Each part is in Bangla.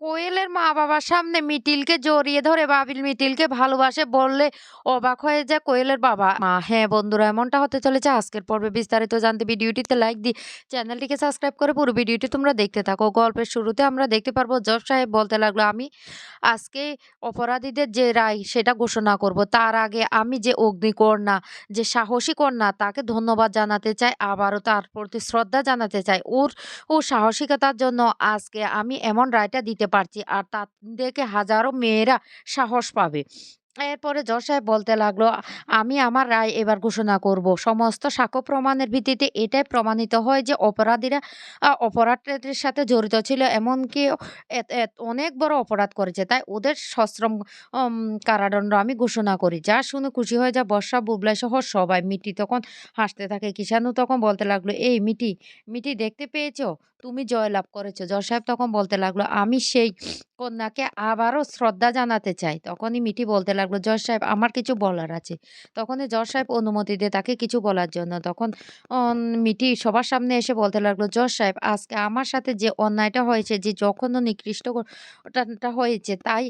কোয়েলের মা-বাবার সামনে মিটিলকে জড়িয়ে ধরে বাবিল মিটিলকে ভালোবাসে বললে অবাক হয়ে যায় কোয়েলের বাবা-মা। হ্যাঁ বন্ধুরা, এমনটা হতে চলেছে আজকের পর্বে। বিস্তারিত জানতে ভিডিওটিতে লাইক দিয়ে চ্যানেলটিকে সাবস্ক্রাইব করে পুরো ভিডিওটি তোমরা দেখতে থাকো। গল্পের শুরুতে আমরা দেখতে পারবো জজ সাহেব বলতে লাগলো, আমি আজকে অপরাধীদের যে রায় সেটা ঘোষণা করব। তার আগে আমি যে অগ্নিকন্যা, যে সাহসী কন্যা, তাকে ধন্যবাদ জানাতে চাই। আবারও তার প্রতি শ্রদ্ধা জানাতে চাই। ওর সাহসিকতার জন্য আজকে আমি এমন রায়টা দিতে পারছি, আর তা দেখে হাজারো মেয়েরা সাহস পাবে। এরপরে জজ সাহেব বলতে লাগলো, আমি আমার রায় এবার ঘোষণা করব। সমস্ত সাক্ষ্য প্রমাণের ভিত্তিতে এটাই প্রমাণিত হয় যে অপরাধীরা অপরাধের সাথে জড়িত ছিল, এমনকি অনেক বড় অপরাধ করেছে। তাই ওদের সশ্রম উম কারাদণ্ড আমি ঘোষণা করি। যা শুনে খুশি হয়ে যায় বর্ষা, বুবলাই সহ সবাই। মিটি তখন হাসতে থাকে। কিষাণু তখন বলতে লাগলো, এই মিটি, মিটি দেখতে পেয়েছো? তুমি জয়লাভ করেছো। জজ সাহেব তখন বলতে লাগলো, আমি সেই কন্যাকে আবারও শ্রদ্ধা জানাতে চাই। তখনই মিটি বলতে লাগলো, জজ সাহেব আমার কিছু বলার আছে। তখনই জজ সাহেব অনুমতি দেয় তাকে কিছু বলার জন্য। তখন মিটি সবার সামনে এসে বলতে লাগলো, জজ সাহেব আজকে আমার সাথে যে অন্যায়টা হয়েছে, যে জঘন্য নিকৃষ্ট টা হয়েছে, তাই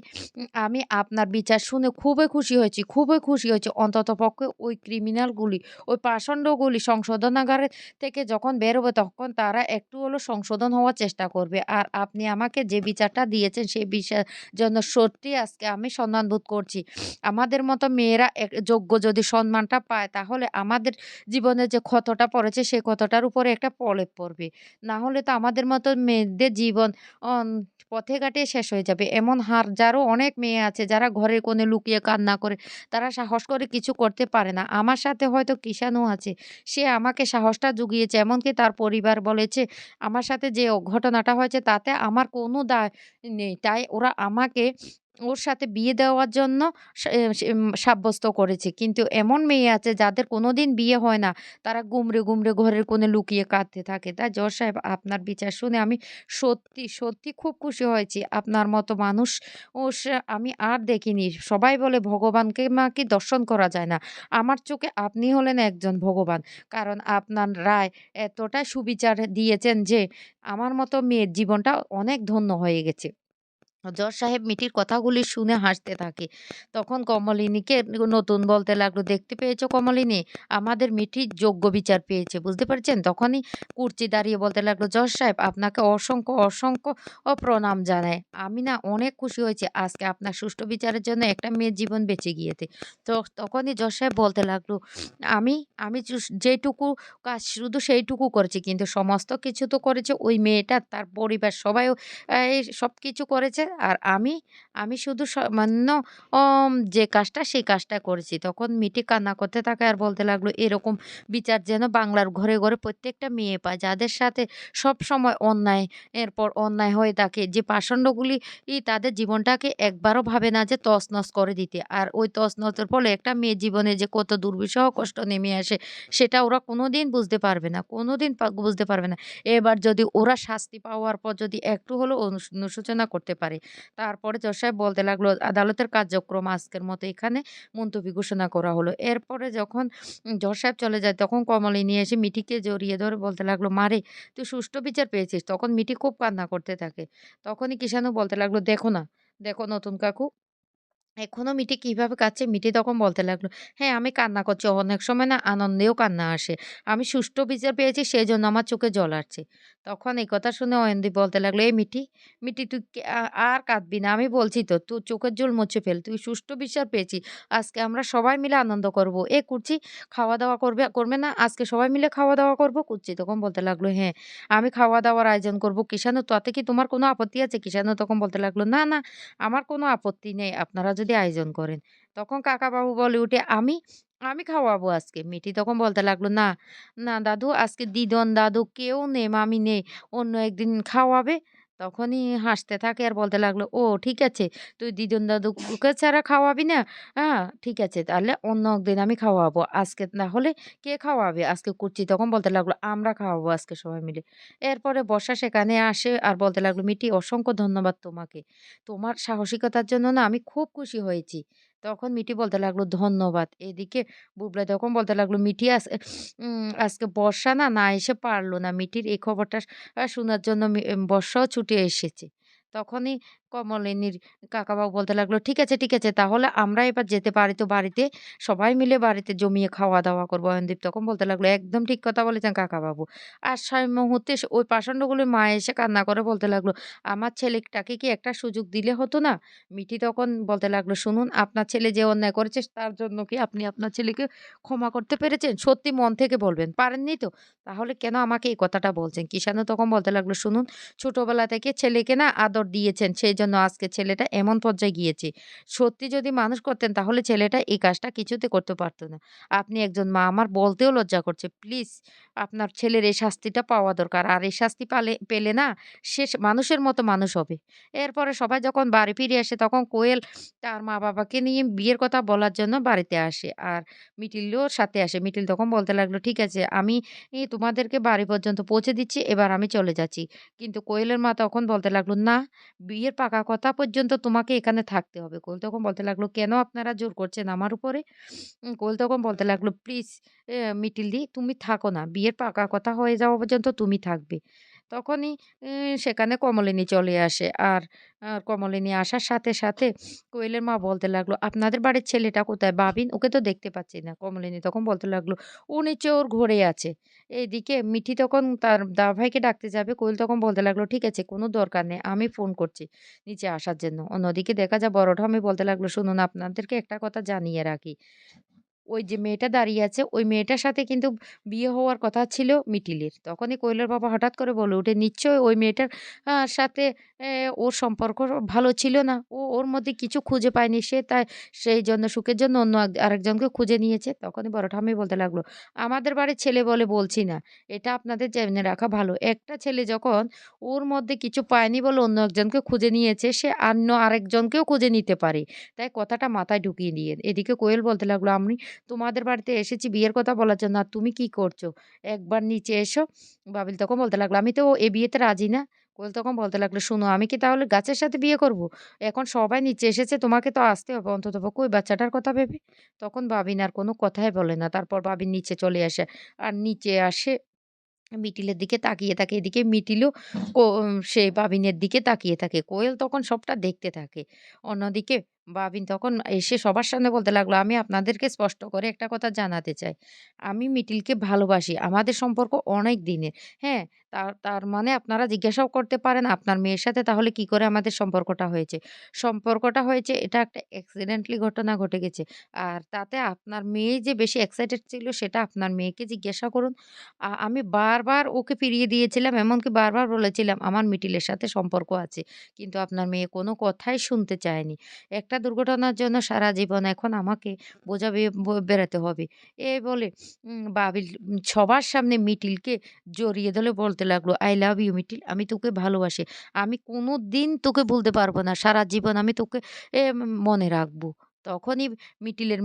আমি আপনার বিচার শুনে খুবই খুশি হয়েছি, খুবই খুশি হয়েছি। অন্ততপক্ষে ওই ক্রিমিনালগুলি, ওই পাষণ্ডগুলি সংশোধনাগারে থেকে যখন বেরোবে তখন তারা একটু হলেও সংশোধন হওয়ার চেষ্টা করবে। আর আপনি আমাকে যে বিচারটা দিয়েছেন সেই বিচার জন্য সত্যি আজকে আমি সম্মানবোধ করছি। আমাদের মতো মেয়েরা যোগ্য যদি সম্মানটা পায়, তাহলে আমাদের জীবনে যে ক্ষতটা পড়েছে সেই ক্ষতটার উপরে একটা প্রলেপ পড়বে। না হলে তো আমাদের মতো মেয়েদের জীবন অন পথে ঘাটে শেষ হয়ে যাবে। এমন হাজারও অনেক মেয়ে আছে যারা ঘরের কোণে লুকিয়ে কান্না করে, তারা সাহস করে কিছু করতে পারে না। আমার সাথে হয়তো কিষাণু আছে, সে আমাকে সাহসটা জুগিয়েছে। এমনকি তার পরিবার বলেছে আমার সাথে যে ঘটনাটা হয়েছে তাতে আমার কোনো দায় নেই। তাই ওরা আমাকে ওর সাথে বিয়ে দেওয়ার জন্য সাব্যস্ত করেছে। কিন্তু এমন মেয়ে আছে যাদের কোনোদিন বিয়ে হয় না। তারা গুমরে, গুমরে ঘরের কোণে লুকিয়ে কাঁদতে থাকে। তাই জজ সাহেব আপনার বিচার শুনে আমি সত্যি, সত্যি খুব খুশি হয়েছি। আপনার মতো মানুষ আমি আর দেখিনি। সবাই বলে ভগবানকে নাকি দর্শন করা যায় না। আমার চোখে আপনি হলেন একজন ভগবান। কারণ আপনার রায় এতটাই সুবিচার দিয়েছেন যে আমার মতো মেয়ের জীবনটা অনেক ধন্য হয়ে গেছে। জজ সাহেব মিটির কথাগুলি শুনে হাসতে থাকে। তখন কমলিনীকে নতুন বলতে লাগলো, দেখতে পেয়েছো কমলিনী, আমাদের মিঠি যোগ্য বিচার পেয়েছে, বুঝতে পারছেন? তখনই কুর্চি দাঁড়িয়ে বলতে লাগলো, জজ সাহেব আপনাকে অসংখ্য অসংখ্য প্রণাম জানাই। আমি না অনেক খুশি হয়েছি আজকে আপনার সুষ্ঠু বিচারের জন্য একটা মেয়ের জীবন বেঁচে গিয়েছে। তো তখনই জজ সাহেব বলতে লাগলো, আমি আমি যেটুকু কাজ শুধু সেইটুকু করেছি, কিন্তু সমস্ত কিছু তো করেছে ওই মেয়েটা, তার পরিবার সবাইও এই সবকিছু করেছে। আর আমি শুধু সামান্য যে কাজটা সেই কাজটা করেছি। তখন মিটি কান্না করতে থাকে আর বলতে লাগলো, এরকম বিচার যেন বাংলার ঘরে, ঘরে প্রত্যেকটা মেয়ে পায়, যাদের সাথে সবসময় অন্যায় এরপর অন্যায় হয়ে থাকে। যে পাষণ্ডগুলি তাদের জীবনটাকে একবারও ভাবে না যে তছনছ করে দিতে। আর ওই তছনছের ফলে একটা মেয়ের জীবনে যে কত দুর্বিষহ কষ্ট নেমে আসে সেটা ওরা কোনোদিন বুঝতে পারবে না। কোনোদিন বুঝতে পারবে না। এবার যদি ওরা শাস্তি পাওয়ার পর যদি একটু হলেও অনুশোচনা করতে পারে। তারপরে জজ সাহেব বলতে লাগলো, আদালতের কার্যক্রম আজকের মতো এখানে মুলতবি ঘোষণা করা হলো। এরপরে যখন জজ সাহেব চলে যায় তখন কমলিনী এসে মিঠিকে জড়িয়ে ধরে বলতে লাগলো, মারে তুই সুষ্ঠু বিচার পেয়েছিস। তখন মিঠি খুব কান্না করতে থাকে। তখনই কিষাণু বলতে লাগলো, দেখো না, দেখো নতুন কাকু এখনো মিটি কিভাবে কাঁদছে। মিটি তখন বলতে লাগলো, হ্যাঁ আমি কান্না করছি, অনেক সময় না আনন্দেও কান্না আসে। আমি সুষ্ঠু বিচার পেয়েছি সেই জন্য আমার চোখে জল আসছে। তখন এই কথা শুনে অয়নদীপ বলতে লাগলো, এই মিটি, মিটি তুই আর কাঁদবি না, আমি বলছি তো, তুই চোখের জল মুছে ফেল, তুই সুষ্ঠু বিচার পেয়েছি। আজকে আমরা সবাই মিলে আনন্দ করব। এ কুর্চি, খাওয়া দাওয়া করবে না আজকে? সবাই মিলে খাওয়া দাওয়া করবো। কুর্চি তখন বলতে লাগলো, হ্যাঁ আমি খাওয়া দাওয়ার আয়োজন করবো। কিষাণু তাতে কি তোমার কোনো আপত্তি আছে? কিষাণু তখন বলতে লাগলো, না না, আমার কোনো আপত্তি নেই আপনারা যদি আয়োজন করেন। তখন কাকাবাবু বলে উঠে, আমি আমি খাওয়াবো আজকে। মিটি তখন বলতে লাগলো, না না দাদু, আজকে দিদন দাদু কেউ নেই, মামি নেই, অন্য একদিন খাওয়াবে। তখনই হাসতে থাকে আর বলতে লাগলো, ও ঠিক আছে, তুই দিদন দাদুকে ছাড়া খাওয়াবি না? হ্যাঁ ঠিক আছে, তাহলে অন্য একদিন আমি খাওয়াবো। আজকে তাহলে কে খাওয়াবে? আজকে কুচ্চি তখন বলতে লাগলো, আমরা খাওয়াবো আজকে সবাই মিলে। এরপরে বর্ষা সেখানে আসে আর বলতে লাগলো, মিটি অসংখ্য ধন্যবাদ তোমাকে, তোমার সাহসিকতার জন্য না আমি খুব খুশি হয়েছি। তখন মিটি বলতে লাগলো, ধন্যবাদ। এদিকে বুবলাই তখন বলতে লাগলো, মিটি আজকে বর্ষা না এসে পারল না। মিটির এই খবরটা শোনার জন্য বর্ষাও ছুটে এসেছে। তখনই কমলিনীর কাকাবাবু বলতে লাগলো, ঠিক আছে তাহলে আমরা এবার যেতে পারি তো বাড়িতে। সবাই মিলে বাড়িতে জমিয়ে খাওয়া-দাওয়া করব।" অয়নদীপ তখন বলতে লাগলো, "একদম ঠিক কথা বলেছেন কাকাবাবু।" আর সেই মুহূর্তে ওই পাষণ্ডগুলোর মা এসে কান্না করে বলতে লাগলো, "আমার ছেলেটাকে কি একটা সুযোগ দিলে হতো না?" মিঠি তখন বলতে লাগলো, "শুনুন, আপনার ছেলে যে অন্যায় করেছে তার জন্য কি আপনি আপনার ছেলেকে ক্ষমা করতে পেরেছেন? সত্যি মন থেকে বলবেন। পারেননি তো? তাহলে কেন আমাকে এই কথাটা বলছেন?" কিষাণু তখন বলতে লাগলো, "শুনুন, ছোটবেলা থেকে ছেলেকে না আদর দিয়েছেন। সেইজন্য আজকে ছেলেটা এমন পর্যায়ে গিয়েছে। সত্যি যদি মানুষ করতেন তাহলে ছেলেটা এই কাজটা কিছুতে করতে পারত না। আপনি একজন মা, আমার বলতেও লজ্জা করছে। প্লিজ আপনার ছেলের এই শাস্তিটা পাওয়া দরকার। আর এই শাস্তি পেলে না সে মানুষের মতো মানুষ হবে।" এরপরে সবাই যখন বাড়ি ফিরে আসে তখন কোয়েল তার মা-বাবাকে নিয়ে বিয়ের কথা বলার জন্য বাড়িতে আসে। আর মিটিলও সাথে আসে। মিটিল তখন বলতে লাগলো, "ঠিক আছে, আমি তোমাদেরকে বাড়ি পর্যন্ত পৌঁছে দিচ্ছি। এবার আমি চলে যাচ্ছি।" কিন্তু কোয়েলের মা তখন বলতে লাগলো, "না, বিয়ের পাকা কথা পর্যন্ত তোমাকে এখানে থাকতে হবে।" কোয়েল তখন বলতে লাগলো, "কেন আপনারা জোর করছেন আমার উপরে?" কোয়েল তখন বলতে লাগলো, "প্লিজ মিটিলদি তুমি থাকো না। বিয়ের পাকা কথা হয়ে যাওয়া পর্যন্ত তুমি থাকবে।" তখনই সেখানে কমলিনী চলে আসে। আর কমলিনী আসার সাথে কোয়েলের মা বলতে লাগলো, "আপনাদের বাড়ির ছেলেটা কোথায়? বাবিন? ওকে তো দেখতে পাচ্ছি না।" কমলিনী তখন বলতে লাগলো, "ও নিচে ওর ঘরে আছে।" এইদিকে মিঠি তখন তার দাদাভাইকে ডাকতে যাবে। কোয়েল তখন বলতে লাগলো, "ঠিক আছে, কোনো দরকার নেই। আমি ফোন করছি নিচে আসার জন্য।" অন্যদিকে দেখা যায় বড় ঠাম্মি বলতে লাগলো, "শুনুন, আপনাদেরকে একটা কথা জানিয়ে রাখি। ওই যে মেয়েটা দাঁড়িয়ে আছে, ওই মেয়েটার সাথে কিন্তু বিয়ে হওয়ার কথা ছিল মিটিলের।" তখনই কোয়েলের বাবা হঠাৎ করে বলে ওঠে, "নিশ্চয়ই ওই মেয়েটার সাথে ওর সম্পর্ক ভালো ছিল না। ও ওর মধ্যে কিছু খুঁজে পায়নি। সে তাই সেইজন্য সুখের জন্য অন্য আরেকজনকে খুঁজে নিয়েছে।" তখনই বড় ঠাম্মি বলতে লাগলো, "আমাদের বাড়ির ছেলে বলে বলছি না। এটা আপনাদের জেনে রাখা ভালো। একটা ছেলে যখন ওর মধ্যে কিছু পায়নি বলে অন্য একজনকে খুঁজে নিয়েছে, সে অন্য আরেকজনকেও খুঁজে নিতে পারে। তাই কথাটা মাথায় ঢুকিয়ে নিয়েন।" এদিকে কোয়েল বলতে লাগলো, "আমি তোমাদের বাড়িতে এসেছি বিয়ের কথা বলার জন্য। আর তুমি কি করছো? একবার নিচে এসো।" বাবিল তখন বলতে লাগলো, "আমি তো এ বিয়েতে রাজি না।" কোয়েল তখন বলতে লাগলো, "শোনো, আমি কি তাহলে গাছের সাথে বিয়ে করব? এখন সবাই নিচে এসেছে, তোমাকে তো আসতে হবে অন্ততপক্ষে ওই বাচ্চাটার কথা ভেবে।" তখন বাবিন আর কোনো কথাই বলে না। তারপর বাবিন নিচে চলে আসে। আর নিচে আসে মিটিলের দিকে তাকিয়ে থাকে। এদিকে মিটিলও সেই বাবিনের দিকে তাকিয়ে থাকে। কোয়েল তখন সবটা দেখতে থাকে। অন্যদিকে বাবিন তখন এসে সবার সামনে বলতে লাগলো, "আমি আপনাদেরকে স্পষ্ট করে একটা কথা জানাতে চাই। আমি মিটিলকে ভালোবাসি। আমাদের সম্পর্ক অনেক দিনের। হ্যাঁ? তার মানে আপনারা জিজ্ঞাসাও করতে পারেন আপনার মেয়ের সাথে তাহলে কি করে আমাদের সম্পর্কটা হয়েছে? সম্পর্কটা হয়েছে এটা একটা অ্যাক্সিডেন্টালি ঘটনা ঘটে গেছে। আর তাতে আপনার মেয়ে যে বেশি এক্সাইটেড ছিল সেটা আপনার মেয়েকে জিজ্ঞাসা করুন। আমি বারবার ওকে ফিরিয়ে দিয়েছিলাম। এমনকি বারবার বলেছিলাম আমার মিটিলের সাথে সম্পর্ক আছে। কিন্তু আপনার মেয়ে কোনো কথাই শুনতে চায়নি। একটা দুর্ঘটনার জন্য সারা জীবন এখন আমাকে বোঝা বেড়াতে হবে।" এই বলে বাবিল সবার সামনে মিটিলকে জড়িয়ে ধরে বলতে লাগলো, "I love you মিটিল। আমি তোকে ভালোবাসি। আমি কোনদিন তোকে ভুলতে পারব না। সারা জীবন আমি তোকে মনে রাখবো।" তখনই মিটিলের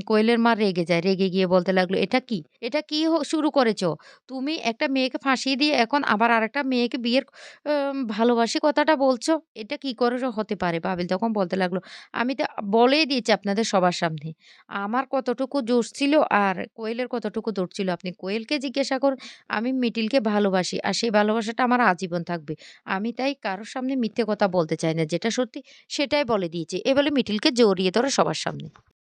কোয়েলের মা রেগে যায়। রেগে গিয়ে বলতে লাগলো, "এটা কি? এটা কি শুরু করেছ? তুমি একটা মেয়েকে ফাঁসিয়ে দিয়ে এখন আবার আরেকটা মেয়েকে বিয়ের ভালোবাসি কথাটা বলছো? এটা কি করে হতে পারে?" বাবিল তখন বলতে লাগলো, "আমি তো বলেই দিয়েছি আপনাদের সবার সামনে। আমার কতটুকু দোষ ছিল আর কোয়েলের কতটুকু দোষ ছিল আপনি কোয়েলকে জিজ্ঞাসা করুন। আমি মিটিলকে ভালোবাসি। আর সেই ভালোবাসাটা আমার আজীবন থাকবে। আমি তাই কারো সামনে মিথ্যে কথা বলতে চাই না। যেটা সত্যি সেটাই বলে দিয়েছি।" এ বলে মিটিলকে জড়িয়ে ধরে সবার সামনে।